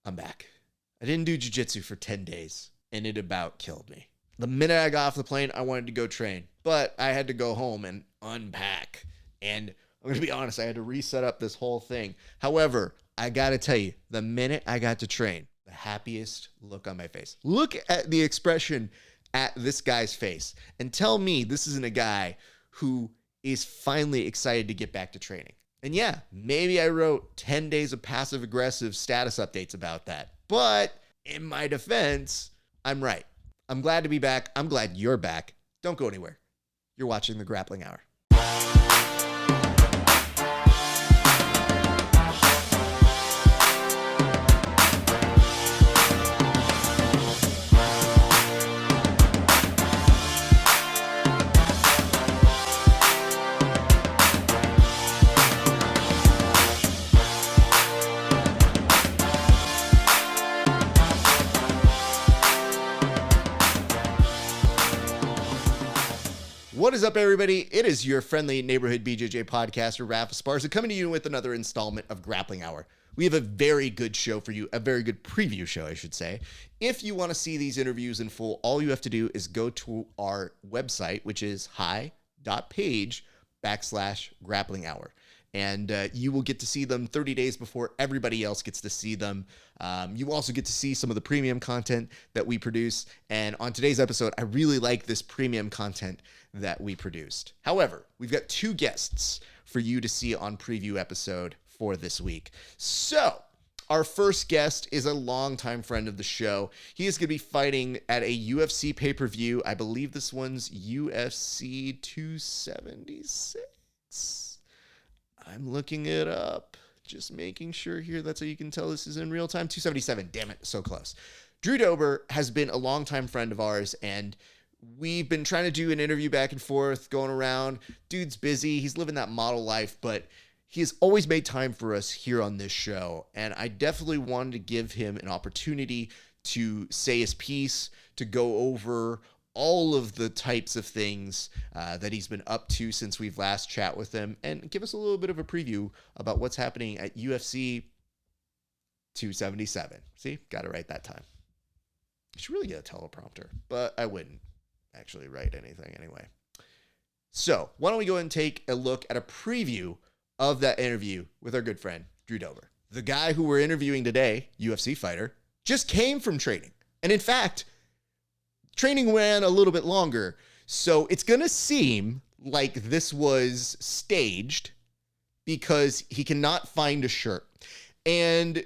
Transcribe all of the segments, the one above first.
I'm back. I didn't do jiu-jitsu for 10 days, and it about killed me. The minute I got off the plane, I wanted to go train, but I had to go home and unpack. And I'm going to be honest, I had to reset up this whole thing. However, I got to tell you, the minute I got to train, the happiest look on my face. Look at the expression at this guy's face and tell me this isn't a guy who is finally excited to get back to training. And yeah, maybe I wrote 10 days of passive-aggressive status updates about that. But in my defense, I'm right. I'm glad to be back. I'm glad you're back. Don't go anywhere. You're watching the Grappling Hour. What is up, everybody? It is your friendly neighborhood BJJ podcaster, Raph Esparza, coming to you with another installment of Grappling Hour. We have a very good show for you, a very good preview show, I should say. If you want to see these interviews in full, all you have to do is go to our website, which is HY.PAGE/Grappling Hour. And you will get to see them 30 days before everybody else gets to see them. You also get to see some of the premium content that we produce. And on today's episode, I really like this premium content that we produced. However, we've got two guests for you to see on preview episode for this week. So our first guest is a longtime friend of the show. He is going to be fighting at a UFC pay-per-view. I believe this one's UFC 276. I'm looking it up, just making sure here. That's how you can tell this is in real time. 277, damn it, so close. Drew Dober has been a longtime friend of ours, and we've been trying to do an interview back and forth, going around. Dude's busy. He's living that model life, but he has always made time for us here on this show, and I definitely wanted to give him an opportunity to say his piece, to go over all of the types of things that he's been up to since we've last chat with him, and give us a little bit of a preview about what's happening at UFC 277. See, got it right that time. I should really get a teleprompter, but I wouldn't actually write anything anyway. So why don't we go ahead and take a look at a preview of that interview with our good friend, Drew Dober. The guy who we're interviewing today, UFC fighter, just came from training. And in fact, training ran a little bit longer, so it's going to seem like this was staged because he cannot find a shirt. And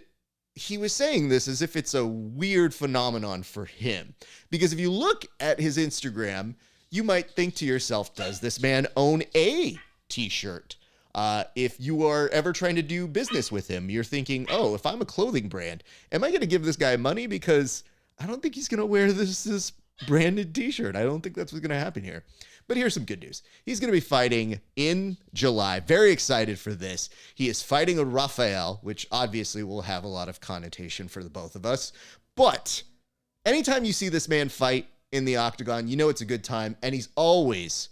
he was saying this as if it's a weird phenomenon for him. Because if you look at his Instagram, you might think to yourself, does this man own a t-shirt? If you are ever trying to do business with him, you're thinking, oh, if I'm a clothing brand, am I going to give this guy money? Because I don't think he's going to wear this branded t-shirt. I don't think that's what's going to happen here. But here's some good news. He's going to be fighting in July. Very excited for this. He is fighting a Rafael, which obviously will have a lot of connotation for the both of us. But anytime you see this man fight in the octagon, you know it's a good time. And he's always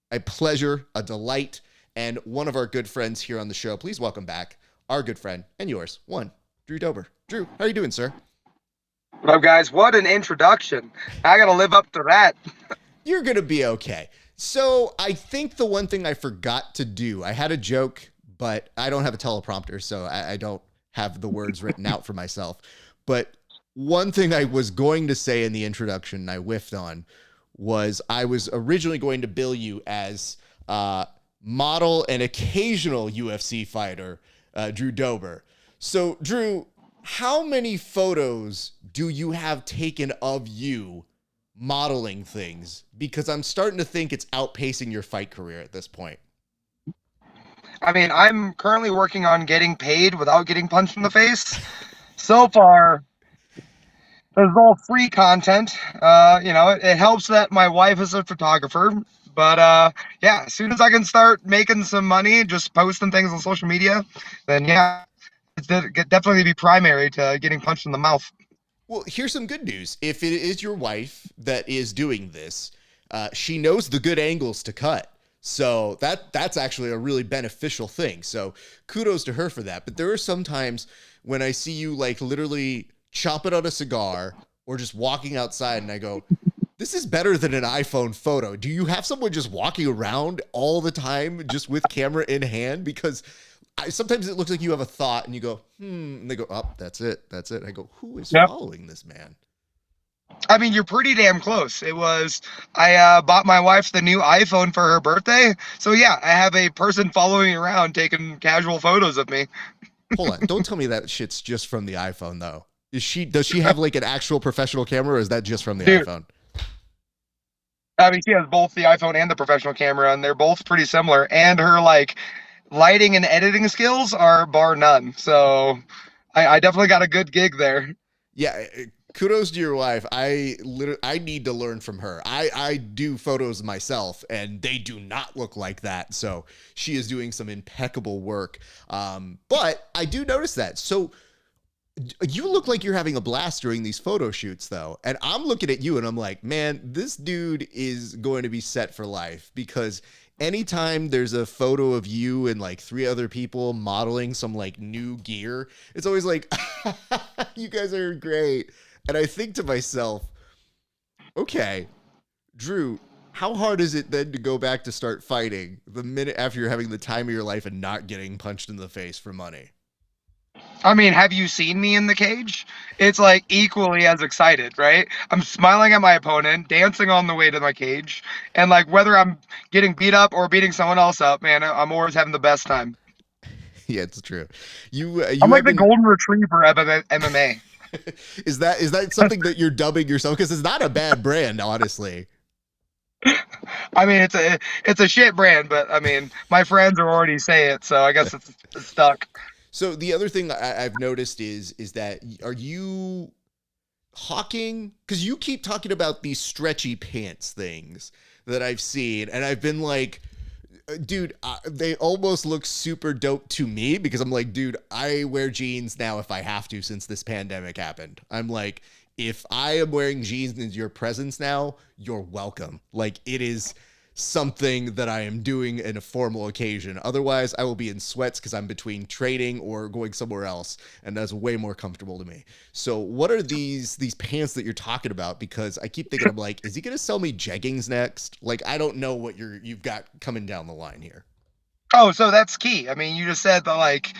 a pleasure, a delight, and one of our good friends here on the show. Please welcome back our good friend and yours, one, Drew Dober. Drew, how are you doing, sir? What up, guys? What an introduction. I got to live up to that. You're going to be okay. So I think the one thing I forgot to do, I had a joke, but I don't have a teleprompter, so I don't have the words written out for myself. But one thing I was going to say in the introduction and I whiffed on was I was originally going to bill you as model and occasional UFC fighter, Drew Dober. So, Drew, how many photos do you have taken of you modeling things? Because I'm starting to think it's outpacing your fight career at this point. I mean, I'm currently working on getting paid without getting punched in the face. So far, there's all free content. It helps that my wife is a photographer. But yeah, as soon as I can start making some money, just posting things on social media, then yeah, it's definitely be primary to getting punched in the mouth. Well, here's some good news. If it is your wife that is doing this, she knows the good angles to cut. So that's actually a really beneficial thing. So kudos to her for that. But there are some times when I see you like literally chomping on a cigar, or just walking outside, and I go, this is better than an iPhone photo. Do you have someone just walking around all the time just with camera in hand? Because sometimes it looks like you have a thought and you go, and they go, oh, that's it. That's it. I go, who is following this man? I mean, you're pretty damn close. I bought my wife the new iPhone for her birthday. So yeah, I have a person following me around taking casual photos of me. Hold on. Don't tell me that shit's just from the iPhone though. Does she have like an actual professional camera, or is that just from the iPhone? I mean, she has both the iPhone and the professional camera, and they're both pretty similar. And her like lighting and editing skills are bar none. So I definitely got a good gig there. Yeah, kudos to your wife. I need to learn from her. I do photos myself, and they do not look like that. So she is doing some impeccable work. But I do notice that. So you look like you're having a blast during these photo shoots, though. And I'm looking at you, and I'm like, man, this dude is going to be set for life, because anytime there's a photo of you and like 3 other people modeling some like new gear, it's always like, you guys are great. And I think to myself, okay, Drew, how hard is it then to go back to start fighting the minute after you're having the time of your life and not getting punched in the face for money? I mean, have you seen me in the cage? It's like equally as excited, right? I'm smiling at my opponent, dancing on the way to my cage, and like whether I'm getting beat up or beating someone else up, man, I'm always having the best time. Yeah, it's true. I'm like the golden retriever of MMA. Is that something that you're dubbing yourself? Because it's not a bad brand, honestly. I mean, it's a shit brand, but I mean, my friends are already say it, so I guess it's stuck. So the other thing I've noticed is that, are you hawking? Because you keep talking about these stretchy pants things that I've seen, and I've been like, dude, they almost look super dope to me, because I'm like, dude, I wear jeans now if I have to since this pandemic happened. I'm like, if I am wearing jeans in your presence now, you're welcome. Like, it is something that I am doing in a formal occasion. Otherwise, I will be in sweats because I'm between training or going somewhere else, and that's way more comfortable to me. So what are these pants that you're talking about? Because I keep thinking, I'm like, is he going to sell me jeggings next? Like, I don't know what you've got coming down the line here. Oh, so that's key. I mean, you just said that like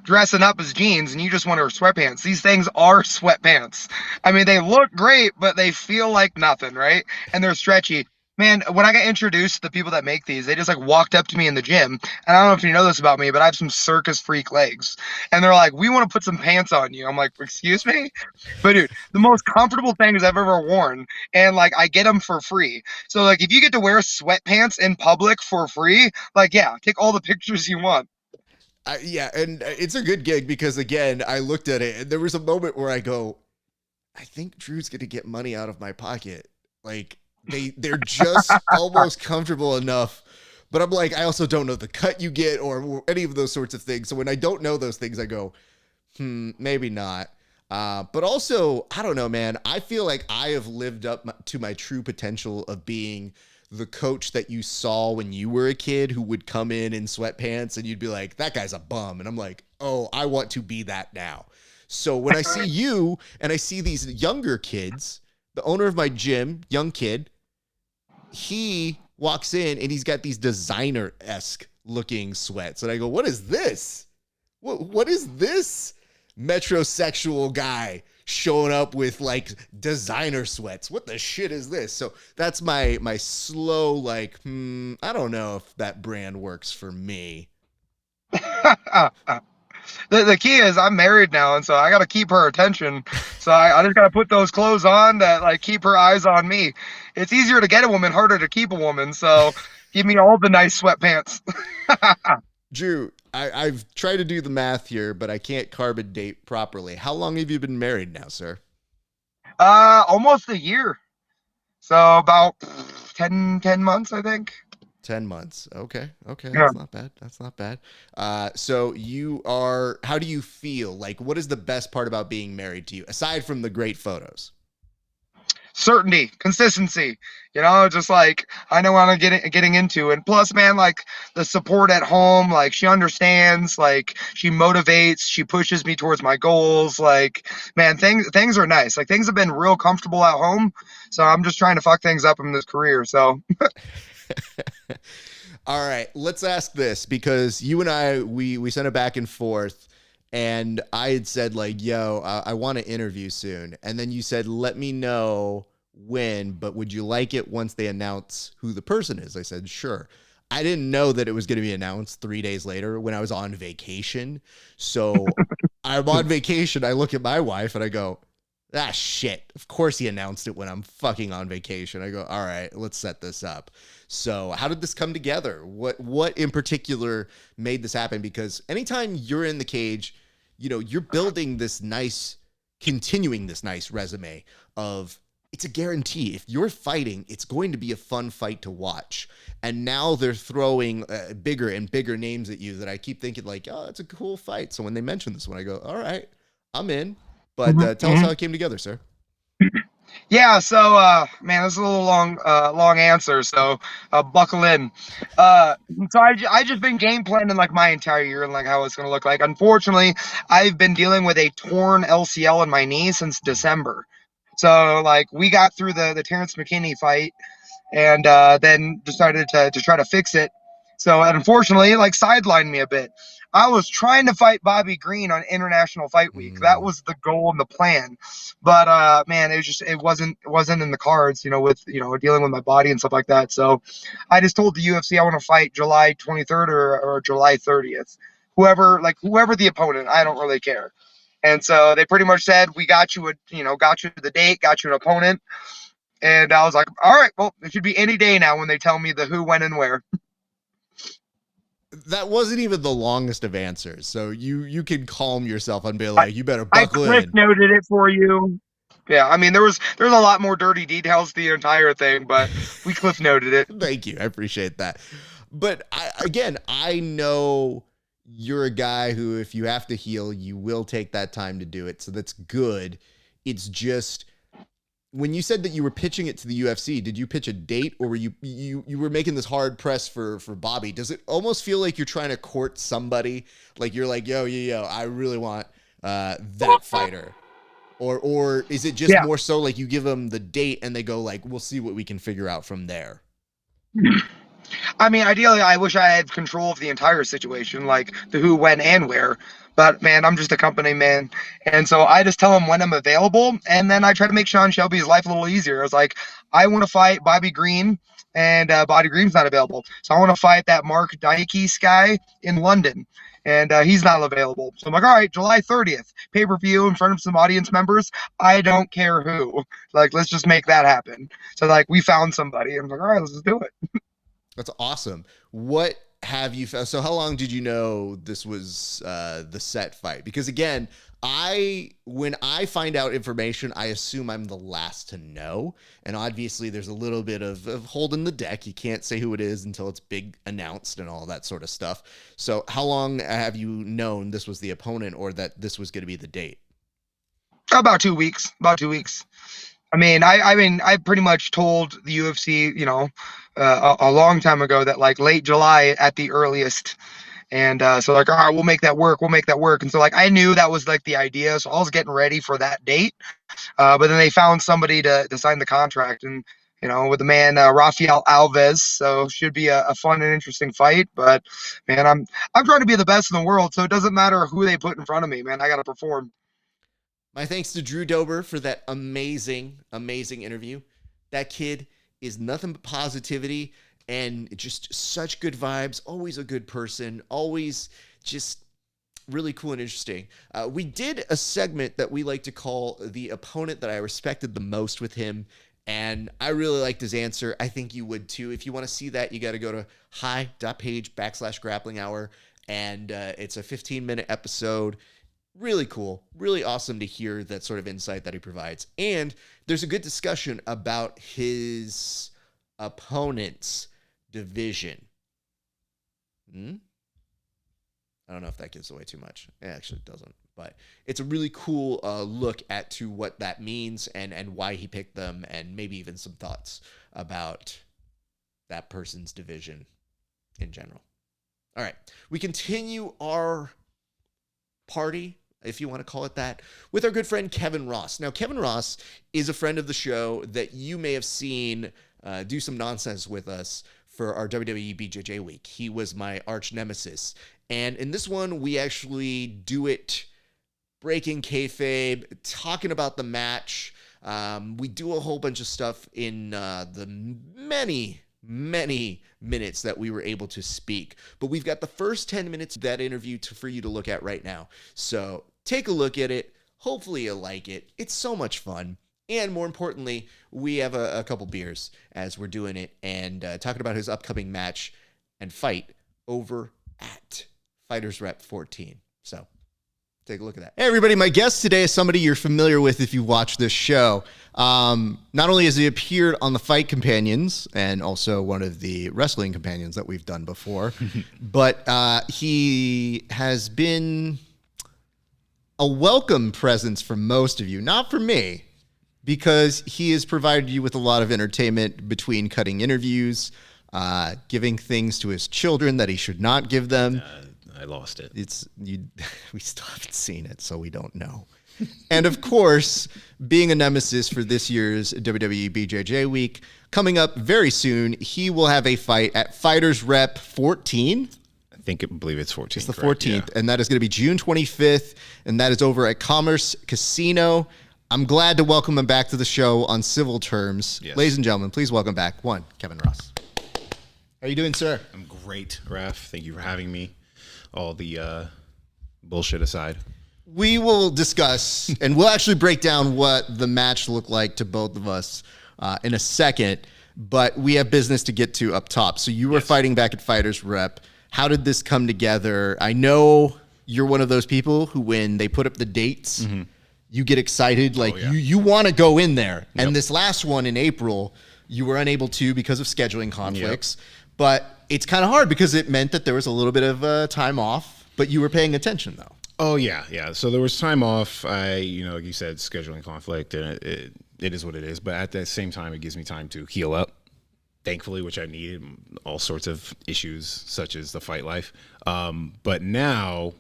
dressing up as jeans and you just want to wear sweatpants. These things are sweatpants. I mean, they look great, but they feel like nothing, right? And they're stretchy. Man, when I got introduced to the people that make these, they just like walked up to me in the gym. And I don't know if you know this about me, but I have some circus freak legs. And they're like, we want to put some pants on you. I'm like, excuse me? But dude, the most comfortable things I've ever worn. And like, I get them for free. So like, if you get to wear sweatpants in public for free, like, yeah, take all the pictures you want. Yeah, and it's a good gig, because again, I looked at it and there was a moment where I go, I think Drew's going to get money out of my pocket. Like, they're just almost comfortable enough, but I'm like, I also don't know the cut you get or any of those sorts of things. So when I don't know those things, I go, maybe not. But also, I don't know, man. I feel like I have lived up to my true potential of being the coach that you saw when you were a kid, who would come in sweatpants and you'd be like, that guy's a bum. And I'm like, oh, I want to be that now. So when I see you and I see these younger kids, the owner of my gym, young kid, he walks in and he's got these designer-esque looking sweats. And I go, what is this? What is this metrosexual guy showing up with like designer sweats? What the shit is this? So that's my slow, like, I don't know if that brand works for me. The key is I'm married now, and so I got to keep her attention. So I just got to put those clothes on that like keep her eyes on me. It's easier to get a woman, harder to keep a woman. So give me all the nice sweatpants. Drew, I've tried to do the math here, but I can't carbon date properly. How long have you been married now, sir? Almost a year. So about 10 months, I think. 10 months. Okay. Yeah. That's not bad. That's not bad. So how do you feel? Like, what is the best part about being married to you, aside from the great photos? certainty, consistency, just like I know what I'm getting into. And plus, man, like the support at home, like she understands, like she motivates, she pushes me towards my goals. Like, man, things are nice. Like things have been real comfortable at home. So I'm just trying to fuck things up in this career. So all right, let's ask this, because you and I, we sent it back and forth, and I had said like, yo, I want to interview soon. And then you said, let me know when, but would you like it once they announce who the person is? I said, sure. I didn't know that it was going to be announced 3 days later when I was on vacation. So I'm on vacation. I look at my wife and I go, ah, shit. Of course he announced it when I'm fucking on vacation. I go, all right, let's set this up. So how did this come together? What in particular made this happen? Because anytime you're in the cage, you're building this nice, continuing this nice resume of, it's a guarantee. If you're fighting, it's going to be a fun fight to watch. And now they're throwing bigger and bigger names at you that I keep thinking like, oh, it's a cool fight. So when they mention this one, I go, all right, I'm in. But tell us how it came together, sir. yeah, so man, this is a little long answer, so buckle in. So I just been game planning like my entire year and like how it's gonna look like. Unfortunately, I've been dealing with a torn LCL in my knee since December. So like we got through the Terrence McKinney fight, and then decided to try to fix it. So unfortunately, like sidelined me a bit. I was trying to fight Bobby Green on International Fight Week. That was the goal and the plan, but man, it wasn't in the cards. With dealing with my body and stuff like that. So I just told the UFC I want to fight July 23rd or July 30th. Whoever the opponent, I don't really care. And so they pretty much said, we got you the date, got you an opponent. And I was like, all right, well, it should be any day now when they tell me the who, when, and where. That wasn't even the longest of answers. So you can calm yourself and be like, you better buckle I cliff in. noted it for you. Yeah, I mean, there's a lot more dirty details to the entire thing, but we cliff noted it. Thank you. I appreciate that. But I know you're a guy who, if you have to heal, you will take that time to do it. So that's good. It's just, when you said that you were pitching it to the UFC, did you pitch a date, or were you were making this hard press for Bobby? Does it almost feel like you're trying to court somebody? Like you're like, yo, I really want that fighter. Or is it just more so like you give them the date and they go like, we'll see what we can figure out from there? I mean, ideally, I wish I had control of the entire situation, like the who, when, and where. But man, I'm just a company man, and so I just tell him when I'm available, and then I try to make Sean Shelby's life a little easier. I was like, I want to fight Bobby Green, and Bobby Green's not available, so I want to fight that Mark Dykes guy in London, and he's not available. So I'm like, all right, July 30th, pay-per-view in front of some audience members. I don't care who. Like, let's just make that happen. So like, we found somebody, and I'm like, all right, let's just do it. That's awesome. What have you found? So how long did you know this was the set fight? Because again, when I find out information, I assume I'm the last to know. And obviously there's a little bit of holding the deck. You can't say who it is until it's big announced and all that sort of stuff. So how long have you known this was the opponent, or that this was going to be the date? About 2 weeks. About 2 weeks. I mean, I pretty much told the UFC, a long time ago that like late July at the earliest. And so like, all right, we'll make that work. We'll make that work. And so like, I knew that was like the idea. So I was getting ready for that date. But then they found somebody to sign the contract, and, with the man, Rafael Alves. So should be a fun and interesting fight. But man, I'm trying to be the best in the world. So it doesn't matter who they put in front of me, man. I got to perform. My thanks to Drew Dober for that amazing, amazing interview. That kid is nothing but positivity and just such good vibes. Always a good person. Always just really cool and interesting. We did a segment that we like to call the opponent that I respected the most with him, and I really liked his answer. I think you would too. If you want to see that, you got to go to HY.PAGE/GRAPPLINGHOUR, and it's a 15-minute episode. Really cool, really awesome to hear that sort of insight that he provides. And there's a good discussion about his opponent's division. I don't know if that gives away too much. It actually doesn't. But it's a really cool look at to what that means and why he picked them, and maybe even some thoughts about that person's division in general. All right, we continue our party, if you want to call it that, with our good friend Kevin Ross. Now, Kevin Ross is a friend of the show that you may have seen do some nonsense with us for our WWE BJJ week. He was my arch nemesis. And in this one, we actually do it breaking kayfabe, talking about the match. We do a whole bunch of stuff in the many minutes that we were able to speak. But we've got the first 10 minutes of that interview for you to look at right now. So take a look at it. Hopefully you'll like it. It's so much fun. And more importantly, we have a couple beers as we're doing it and talking about his upcoming match and fight over at FightersRep 14. So take a look at that. Hey, everybody. My guest today is somebody you're familiar with if you watch this show. Not only has he appeared on the Fight Companions and also one of the Wrestling Companions that we've done before, but he has been a welcome presence for most of you. Not for me, because he has provided you with a lot of entertainment between cutting interviews, giving things to his children that he should not give them. I lost it. We still haven't seen it, so we don't know. And of course, being a nemesis for this year's WWE BJJ week, coming up very soon, he will have a fight at FightersRep 14. I believe it's 14. It's the 14th, and that is going to be June 25th, and that is over at Commerce Casino. I'm glad to welcome him back to the show on civil terms. Yes. Ladies and gentlemen, please welcome back Kevin Ross. How are you doing, sir? I'm great, Raph. Thank you for having me. All the bullshit aside. We will discuss, and we'll actually break down what the match looked like to both of us in a second, but we have business to get to up top. So you were fighting back at FightersRep. How did this come together? I know you're one of those people who, when they put up the dates, you get excited, like you want to go in there. Yep. And this last one in April, you were unable to because of scheduling conflicts. Yep. But it's kind of hard because it meant that there was a little bit of time off, but you were paying attention though. Oh yeah. So there was time off. Like you said, scheduling conflict, and it is what it is. But at the same time, it gives me time to heal up, thankfully, which I needed. All sorts of issues such as the fight life. But now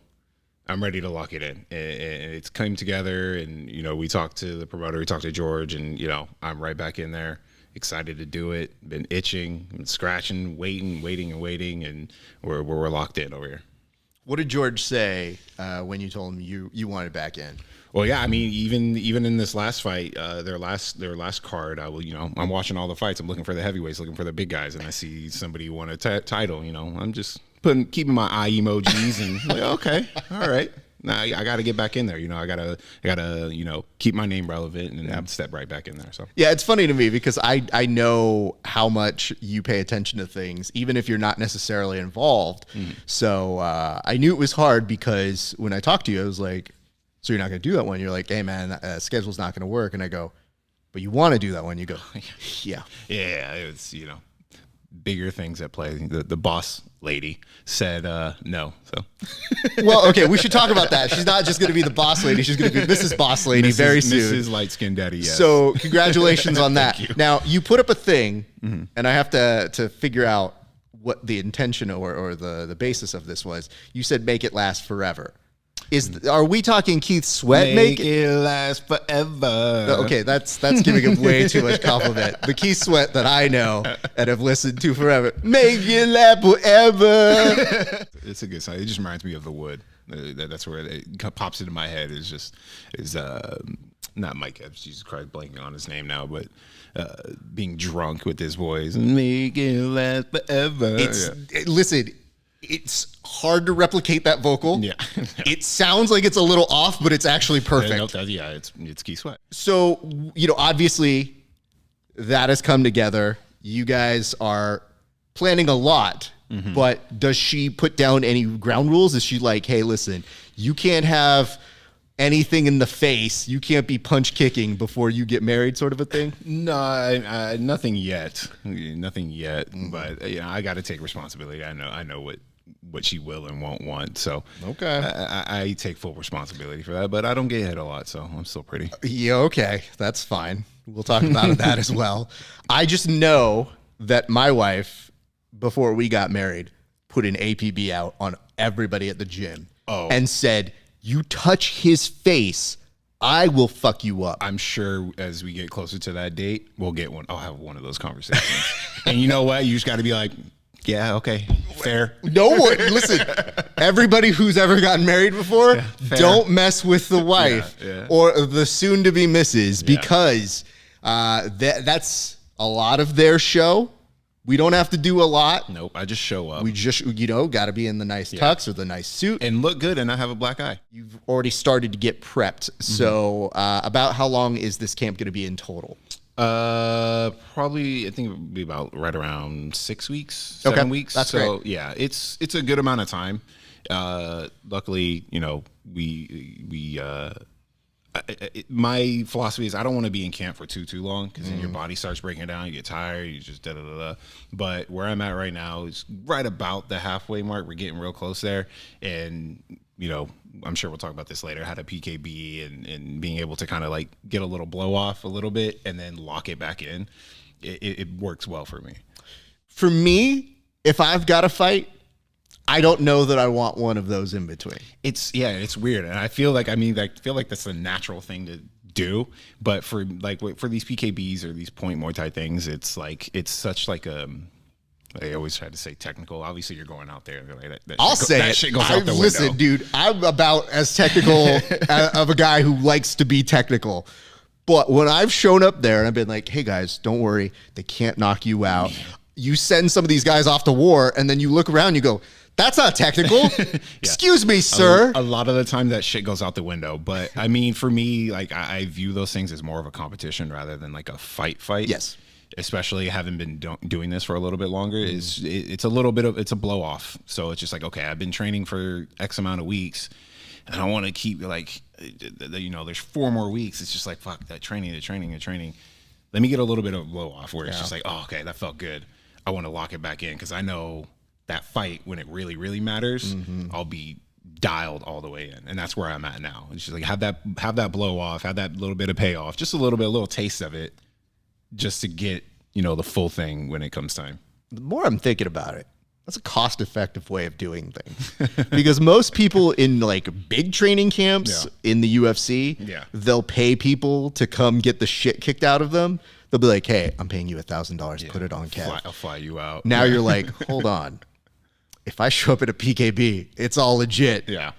I'm ready to lock it in. And it's come together, and we talked to the promoter, we talked to George, and I'm right back in there. Excited to do it. Been itching and scratching, waiting, and we're locked in over here. What did George say when you told him you wanted back in? Well, yeah, I mean, even in this last fight, their last card, I'm watching all the fights. I'm looking for the heavyweights, looking for the big guys, and I see somebody won a title. I'm just keeping my eye emojis and like, okay, all right. Now I got to get back in there. I gotta keep my name relevant and step right back in there. So yeah, it's funny to me because I know how much you pay attention to things, even if you're not necessarily involved. So I knew it was hard because when I talked to you, I was like, so you're not going to do that one? You're like, hey man, schedule's not going to work. And I go, but you want to do that one? You go, yeah. It's bigger things at play. The boss lady said no. So well, okay, we should talk about that. She's not just going to be the boss lady. She's going to be Mrs. Boss Lady very soon. Mrs. Light Skin Daddy, yes. So congratulations on that. You. Now, you put up a thing, and I have to figure out what the intention or the basis of this was. You said make it last forever. Are we talking Keith Sweat? Make it last forever. Okay, that's giving him way too much compliment. The Keith Sweat that I know and have listened to forever. Make it last forever. It's a good song. It just reminds me of The Wood. That's where it pops into my head. Is not Mike Epps. Jesus Christ, blanking on his name now, but being drunk with his voice. Make it last forever. Listen. It's hard to replicate that vocal. Yeah. It sounds like it's a little off, but it's actually perfect. It's Keith Sweat. So, obviously that has come together. You guys are planning a lot, but does she put down any ground rules? Is she like, hey, listen, you can't have anything in the face. You can't be punch kicking before you get married, sort of a thing? No, nothing yet. Nothing yet. But I got to take responsibility. I know what what she will and won't want. So Okay. I take full responsibility for that, but I don't get hit a lot, so I'm still pretty. Yeah, okay. That's fine. We'll talk about that as well. I just know that my wife, before we got married, put an APB out on everybody at the gym and said, you touch his face, I will fuck you up. I'm sure as we get closer to that date, we'll get one. I'll have one of those conversations. And you know what? You just got to be like, yeah, okay, fair. No one, listen, everybody who's ever gotten married before, don't mess with the wife or the soon-to-be missus because that's a lot of their show. We don't have to do a lot. Nope, I just show up. We just, got to be in the nice tux or the nice suit. And look good and not have a black eye. You've already started to get prepped. So about how long is this camp going to be in total? Probably, I think it would be about right around 6 weeks, 7 weeks. That's so great. Yeah, it's a good amount of time. Luckily, my philosophy is I don't want to be in camp for too long because then your body starts breaking down, you get tired, you just da. But where I'm at right now is right about the halfway mark. We're getting real close there, and I'm sure we'll talk about this later. Had a PKB and being able to kind of like get a little blow off a little bit and then lock it back in. It works well for me. For me, if I've got to fight, I don't know that I want one of those in between. It's weird, and I feel like that's a natural thing to do. But for these PKBs or these point Muay Thai things, it's such like a. I always try to say technical. Obviously, you're going out there. Like that shit goes out the window. Listen, dude, I'm about as technical of a guy who likes to be technical. But when I've shown up there and I've been like, hey, guys, don't worry. They can't knock you out. You send some of these guys off to war, and then you look around and you go, that's not technical. Excuse me, sir. A lot of the time that shit goes out the window. But, I mean, for me, like I view those things as more of a competition rather than like a fight. Yes. Especially having been doing this for a little bit longer, it's a little bit of it's a blow off. So it's just like, okay, I've been training for X amount of weeks, and I want to keep like, there's 4 more weeks. It's just like, fuck that training. Let me get a little bit of a blow off where it's just like, oh, okay, that felt good. I want to lock it back in because I know that fight when it really, really matters, I'll be dialed all the way in, and that's where I'm at now. It's just like have that blow off, have that little bit of payoff, just a little taste of it. Just to get, the full thing when it comes time. The more I'm thinking about it, that's a cost-effective way of doing things. Because most people in like big training camps in the UFC, they'll pay people to come get the shit kicked out of them. They'll be like, hey, I'm paying you $1,000. Put it on Kev. I'll fly you out. Now you're like, hold on. If I show up at a PKB, it's all legit. Yeah.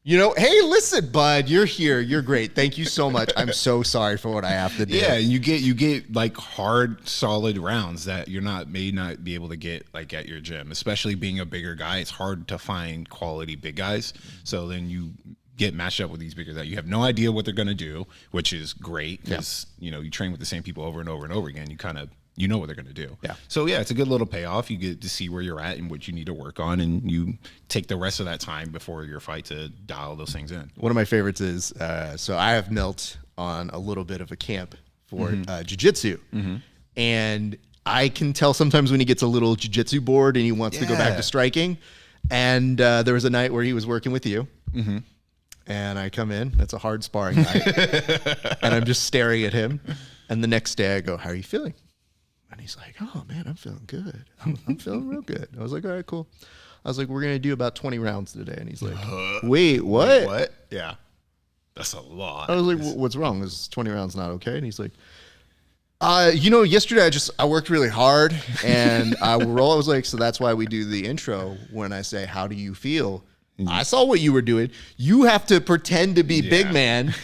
Hey, listen, bud, you're here. You're great. Thank you so much. I'm so sorry for what I have to do. Yeah, you get like hard, solid rounds that may not be able to get like at your gym. Especially being a bigger guy, it's hard to find quality big guys. So then you get matched up with these bigger that you have no idea what they're gonna do, which is great because you train with the same people over and over and over again. You kind of know what they're going to do. Yeah. So yeah, it's a good little payoff. You get to see where you're at and what you need to work on, and you take the rest of that time before your fight to dial those things in. One of my favorites is, so I have Milt on a little bit of a camp for Jiu-Jitsu. And I can tell sometimes when he gets a little Jiu-Jitsu bored and he wants to go back to striking. And there was a night where he was working with you. And I come in. It's a hard sparring night. And I'm just staring at him. And the next day I go, how are you feeling? And he's like, oh, man, I'm feeling good. I'm feeling real good. I was like, all right, cool. I was like, we're going to do about 20 rounds today. And he's like, wait, what? Wait, what? Yeah. That's a lot. I was like, what's wrong? Is 20 rounds not okay? And he's like, yesterday I worked really hard and I was like, so that's why we do the intro when I say, how do you feel? I saw what you were doing. You have to pretend to be big man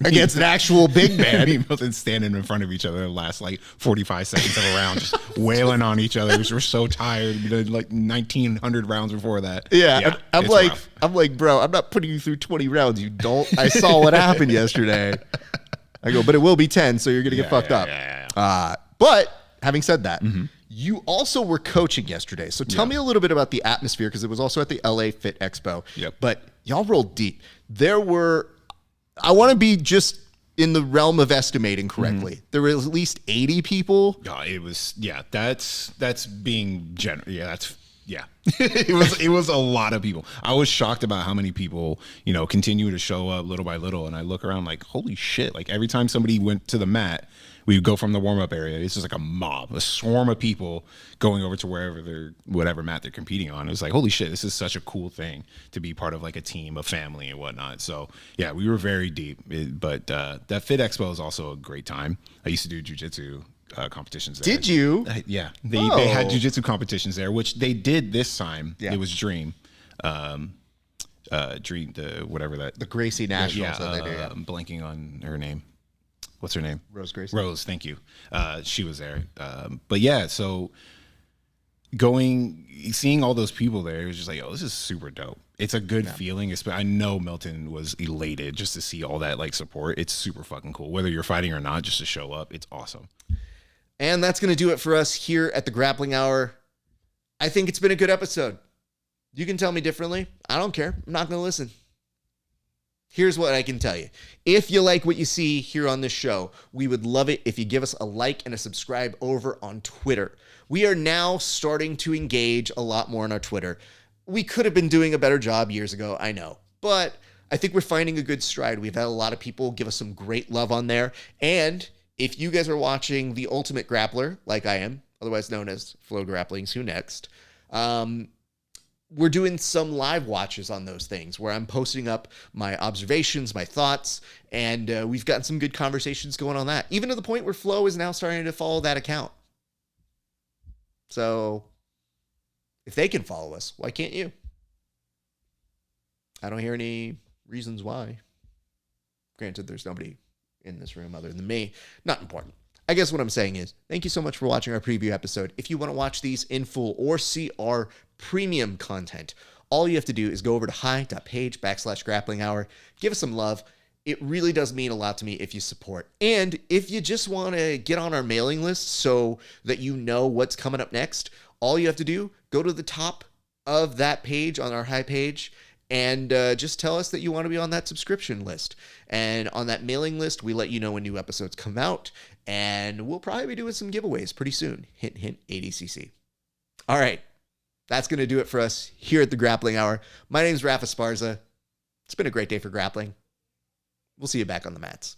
against an actual big man. Me and Milton standing in front of each other the last like 45 seconds of a round, just wailing on each other because we're so tired. We did like 1,900 rounds before that. Yeah, I'm like, bro, I'm not putting you through 20 rounds. You don't. I saw what happened yesterday. I go, but it will be 10, so you're gonna get fucked up. But having said that. You also were coaching yesterday. So tell me a little bit about the atmosphere, because it was also at the LA Fit Expo. But y'all rolled deep. I want to be just in the realm of estimating correctly. There were at least 80 people. Yeah, it was, that's being general. Yeah, that's Yeah, it was a lot of people. I was shocked about how many people, you know, continue to show up little by little. And I look around like, holy shit. Like every time somebody went to the mat, we would go from the warm up area. It's just like a mob, a swarm of people going over to whatever mat they're competing on. It was like, holy shit, this is such a cool thing to be part of, like a team, a family and whatnot. So yeah, we were very deep, but that Fit Expo is also a great time. I used to do Jiu-Jitsu competitions there. Did you? Yeah, they had jiu-jitsu competitions there, which they did this time. Yeah. It was Dream, Dream, The Gracie Nationals. Yeah, that they do, yeah. I'm blanking on her name. What's her name? Rose Gracie. Rose, thank you. She was there. But yeah, so seeing all those people there, it was just like, oh, this is super dope. It's a good feeling. I know Milton was elated just to see all that like support. It's super fucking cool. Whether you're fighting or not, just to show up, it's awesome. And that's going to do it for us here at the Grappling Hour. I think it's been a good episode. You can tell me differently. I don't care. I'm not going to listen. Here's what I can tell you. If you like what you see here on this show, we would love it if you give us a like and a subscribe over on Twitter. We are now starting to engage a lot more on our Twitter. We could have been doing a better job years ago, I know. But I think we're finding a good stride. We've had a lot of people give us some great love on there. And if you guys are watching The Ultimate Grappler, like I am, otherwise known as Flow Grappling's Who Next, we're doing some live watches on those things where I'm posting up my observations, my thoughts, and we've gotten some good conversations going on that, even to the point where Flo is now starting to follow that account. So if they can follow us, why can't you? I don't hear any reasons why. Granted, there's nobody in this room other than me. Not important. I guess what I'm saying is, thank you so much for watching our preview episode. If you want to watch these in full or see our premium content, all you have to do is go over to HY.PAGE/GRAPPLINGHOUR. Give us some love. It really does mean a lot to me if you support. And if you just want to get on our mailing list so that you know what's coming up next, all you have to do, go to the top of that page on our HY page and just tell us that you want to be on that subscription list. And on that mailing list, we let you know when new episodes come out, and we'll probably be doing some giveaways pretty soon. Hint, hint, ADCC. All right, that's going to do it for us here at the Grappling Hour. My name's Rafa Esparza. It's been a great day for grappling. We'll see you back on the mats.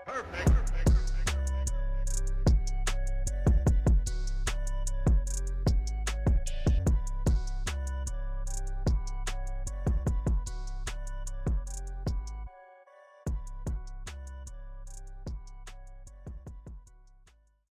Perfect.